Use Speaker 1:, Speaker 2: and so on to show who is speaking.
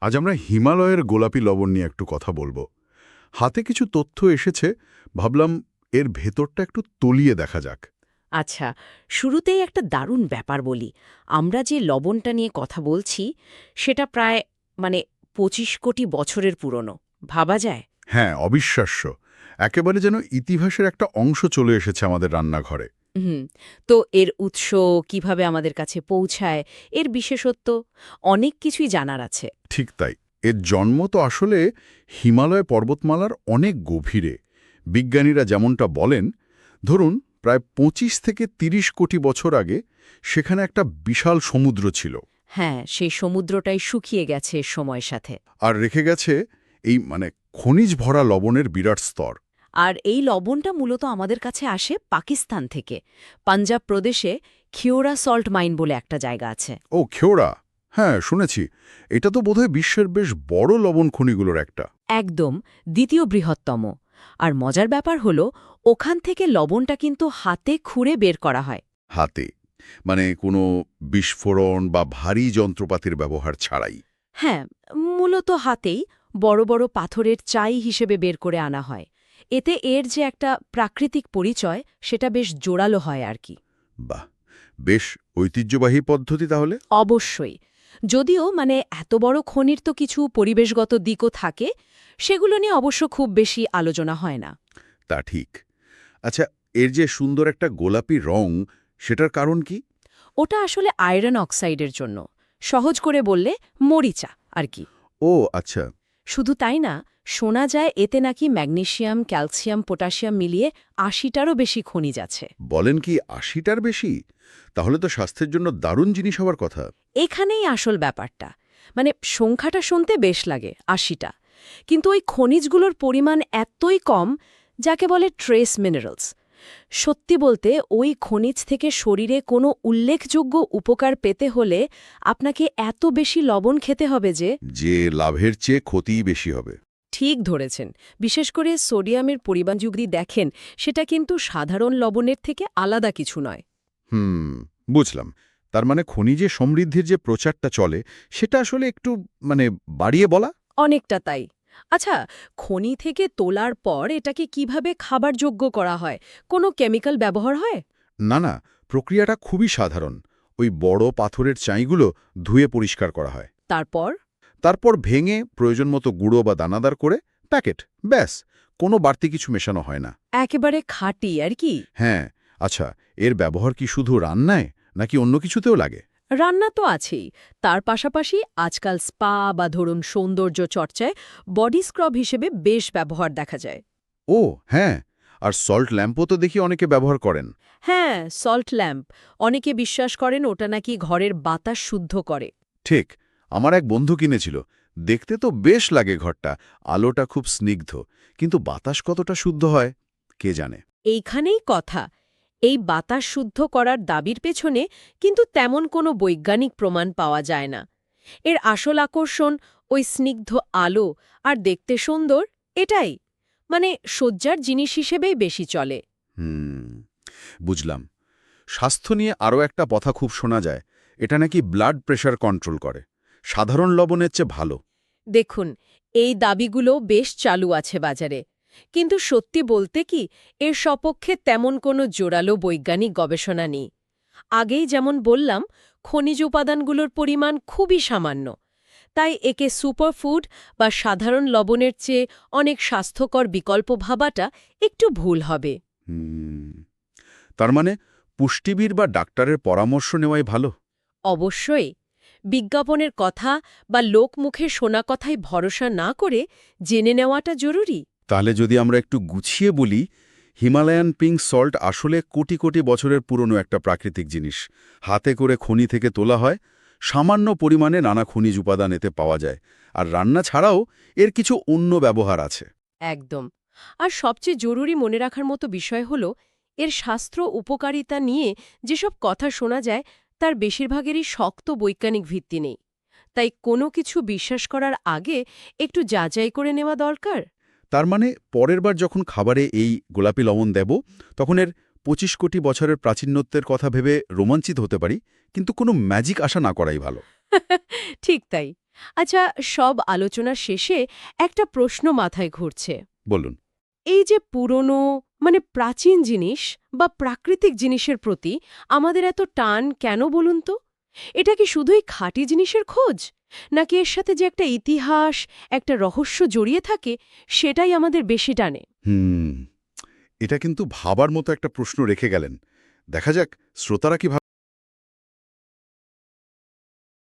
Speaker 1: আজ আমরা হিমালয়ের গোলাপি লবণ নিয়ে একটু কথা বলবো। হাতে কিছু তথ্য এসেছে, ভাবলাম এর ভেতরটা একটু তলিয়ে দেখা যাক।
Speaker 2: আচ্ছা, শুরুতেই একটা দারুণ ব্যাপার বলি। আমরা যে লবণটা নিয়ে কথা বলছি, সেটা প্রায় ২৫ কোটি বছরের পুরনো। ভাবা যায়?
Speaker 1: হ্যাঁ, অবিশ্বাস্য। একেবারে যেন ইতিহাসের একটা অংশ চলে এসেছে আমাদের রান্নাঘরে।
Speaker 2: হুম। তো এর উৎস কিভাবে আমাদের কাছে পৌঁছায়, এর বিশেষত্ব অনেক কিছুই জানার আছে।
Speaker 1: ঠিক তাই। এর জন্ম তো আসলে হিমালয় পর্বতমালার অনেক গভীরে। বিজ্ঞানীরা যেমনটা বলেন, ধরুন প্রায় ২৫ থেকে ৩০ কোটি বছর আগে সেখানে একটা বিশাল সমুদ্র ছিল।
Speaker 2: হ্যাঁ, সেই সমুদ্রটাই শুকিয়ে গেছে সময়ের সাথে।
Speaker 1: আর রেখে গেছে এই খনিজ ভরা লবণের বিরাট স্তর।
Speaker 2: আর এই লবণটা মূলত আমাদের কাছে আসে পাকিস্তান থেকে। পাঞ্জাব প্রদেশে খিওরা সল্ট মাইন বলে একটা জায়গা আছে।
Speaker 1: ও খেওড়া, হ্যাঁ শুনেছি। এটা তো বোধহয় বিশ্বের বেশ বড় লবণ খনিগুলোর একটা।
Speaker 2: একদম, দ্বিতীয় বৃহত্তম। আর মজার ব্যাপার হলো, ওখান থেকে লবণটা কিন্তু হাতে খুঁড়ে বের করা হয়।
Speaker 1: হাতে, কোনো বিস্ফোরণ বা ভারী যন্ত্রপাতির ব্যবহার ছাড়াই।
Speaker 2: হ্যাঁ, মূলত হাতেই বড় বড় পাথরের চাই হিসেবে বের করে আনা হয়। এতে এর যে একটা প্রাকৃতিক পরিচয়, সেটা বেশ জোরালো হয় আর কি।
Speaker 1: বাহ, বেশ ঐতিহ্যবাহী পদ্ধতি তাহলে।
Speaker 2: অবশ্যই। যদিও এত বড় খনির তো কিছু পরিবেশগত দিকও থাকে, সেগুলো নিয়ে অবশ্য খুব বেশি আলোচনা হয় না।
Speaker 1: তা ঠিক। আচ্ছা, এর যে সুন্দর একটা গোলাপি রং, সেটার কারণ কি?
Speaker 2: ওটা আসলে আয়রন অক্সাইডের জন্য। সহজ করে বললে মরিচা আর কি।
Speaker 1: ও আচ্ছা।
Speaker 2: শুধু তাই না, শোনা যায় এতে নাকি ম্যাগনেসিয়াম, ক্যালসিয়াম, পটাশিয়াম মিলিয়ে ৮০টারও বেশি খনিজ আছে।
Speaker 1: বলেন কি ৮০টার বেশি? তাহলে তো স্বাস্থ্যের জন্য দারুণ জিনিস হওয়ার কথা।
Speaker 2: এখানেই আসল ব্যাপারটা। সংখ্যাটা শুনতে বেশ লাগে ৮০টা, কিন্তু ওই খনিজগুলোর পরিমাণ এতই কম, যাকে বলে ট্রেস মিনারেলস। সত্যি বলতে, ওই খনিজ থেকে শরীরে কোনো উল্লেখযোগ্য উপকার পেতে হলে আপনাকে এত বেশি লবণ খেতে হবে যে।
Speaker 1: যে লাভের চেয়ে ক্ষতিই বেশি হবে।
Speaker 2: ঠিক ধরেছেন। বিশেষ করে সোডিয়ামের পরিমাণ যদি দেখেন, সেটা কিন্তু সাধারণ লবণের থেকে আলাদা কিছু নয়।
Speaker 1: হুম, বুঝলাম। তার খনিজে সমৃদ্ধির যে প্রচারটা চলে, সেটা আসলে একটু মানে বাড়িয়ে বলা।
Speaker 2: অনেকটা তাই। আচ্ছা, খনি থেকে তোলার পর এটাকে কিভাবে খাবারযোগ্য করা হয়? কোনো কেমিক্যাল ব্যবহার হয়?
Speaker 1: না না, প্রক্রিয়াটা খুবই সাধারণ। ওই বড় পাথরের চাইগুলো ধুয়ে পরিষ্কার করা হয়।
Speaker 2: তারপর?
Speaker 1: তারপর ভেঙে প্রয়োজন মতো গুঁড়ো বা দানাদার করে প্যাকেট, ব্যাস। কোনো বাড়তি কিছু মেশানো হয় না।
Speaker 2: একেবারে খাঁটি আর কি।
Speaker 1: হ্যাঁ। আচ্ছা, এর ব্যবহার কি শুধু রান্নায় নাকি অন্য কিছুতেও লাগে?
Speaker 2: রান্না তো আছেই। তার পাশাপাশি আজকাল স্পা বা ধরুন সৌন্দর্য চর্চায় বডি স্ক্রাব হিসেবে বেশ ব্যবহার দেখা যায়।
Speaker 1: ও হ্যাঁ, আর সল্ট ল্যাম্পও তো দেখি অনেকে ব্যবহার করেন।
Speaker 2: হ্যাঁ, সল্ট ল্যাম্প। অনেকে বিশ্বাস করেন ওটা নাকি ঘরের বাতাস শুদ্ধ করে।
Speaker 1: ঠিক, আমার এক বন্ধু কিনেছিল। দেখতে তো বেশ লাগে ঘরটা, আলোটা খুব স্নিগ্ধ, কিন্তু বাতাস কতটা শুদ্ধ হয় কে জানে।
Speaker 2: এইখানেই কথা। এই বাতাস শুদ্ধ করার দাবির পেছনে কিন্তু তেমন কোনো বৈজ্ঞানিক প্রমাণ পাওয়া যায় না। এর আসল আকর্ষণ ওই স্নিগ্ধ আলো আর দেখতে সুন্দর, এটাই। সজ্জার জিনিস হিসেবেই বেশি চলে।
Speaker 1: হুম, বুঝলাম। স্বাস্থ্য নিয়ে আরও একটা কথা খুব শোনা যায়, এটা নাকি ব্লাড প্রেশার কন্ট্রোল করে, সাধারণ লবণের চেয়ে ভালো।
Speaker 2: দেখুন, এই দাবিগুলো বেশ চালু আছে বাজারে। কিন্তু সত্যি বলতে কি, এর সপক্ষে তেমন কোনো জোরালো বৈজ্ঞানিক গবেষণা নেই। আগেই যেমন বললাম, খনিজ উপাদানগুলোর পরিমাণ খুবই সামান্য। তাই একে সুপারফুড বা সাধারণ লবণের চেয়ে অনেক স্বাস্থ্যকর বিকল্প ভাবাটা একটু ভুল হবে।
Speaker 1: হুম, তার পুষ্টিবিদ বা ডাক্তারের পরামর্শ নেওয়াই ভালো।
Speaker 2: অবশ্যই। বিজ্ঞাপনের কথা বা লোকমুখে শোনা কথায় ভরসা না করে জেনে নেওয়াটা জরুরি।
Speaker 1: তাহলে যদি আমরা একটু গুছিয়ে বলি, হিমালয়ান পিঙ্ক সল্ট আসলে কোটি কোটি বছরের পুরনো একটা প্রাকৃতিক জিনিস। হাতে করে খনি থেকে তোলা হয়, সামান্য পরিমাণে নানা খনিজ উপাদান এতে পাওয়া যায়, আর রান্না ছাড়াও এর কিছু অন্য ব্যবহার আছে।
Speaker 2: একদম। আর সবচেয়ে জরুরি মনে রাখার মতো বিষয় হল, এর শাস্ত্র উপকারিতা নিয়ে যেসব কথা শোনা যায়, তার বেশিরভাগেরই শক্ত বৈজ্ঞানিক ভিত্তি নেই। তাই কোনো কিছু বিশ্বাস করার আগে একটু যাচাই করে নেওয়া দরকার।
Speaker 1: তার পরের বার যখন খাবারে এই গোলাপি লবণ দেব, তখন এর ২৫ কোটি বছরের প্রাচীনত্বের কথা ভেবে রোমাঞ্চিত হতে পারি, কিন্তু কোনো ম্যাজিক আশা না করাই ভালো।
Speaker 2: ঠিক তাই। আচ্ছা, সব আলোচনার শেষে একটা প্রশ্ন মাথায় ঘুরছে।
Speaker 1: বলুন।
Speaker 2: এই যে পুরনো প্রাচীন জিনিস বা প্রাকৃতিক জিনিসের প্রতি আমাদের এত টান কেন বলুন তো? এটা কি শুধুই খাঁটি জিনিসের খোঁজ, নাকি এর সাথে যে একটা ইতিহাস, একটা রহস্য জড়িয়ে থাকে, সেটাই আমাদের বেশি টানে?
Speaker 1: এটা কিন্তু ভাবার মতো একটা প্রশ্ন রেখে গেলেন। দেখা যাক শ্রোতারা কি ভাবে।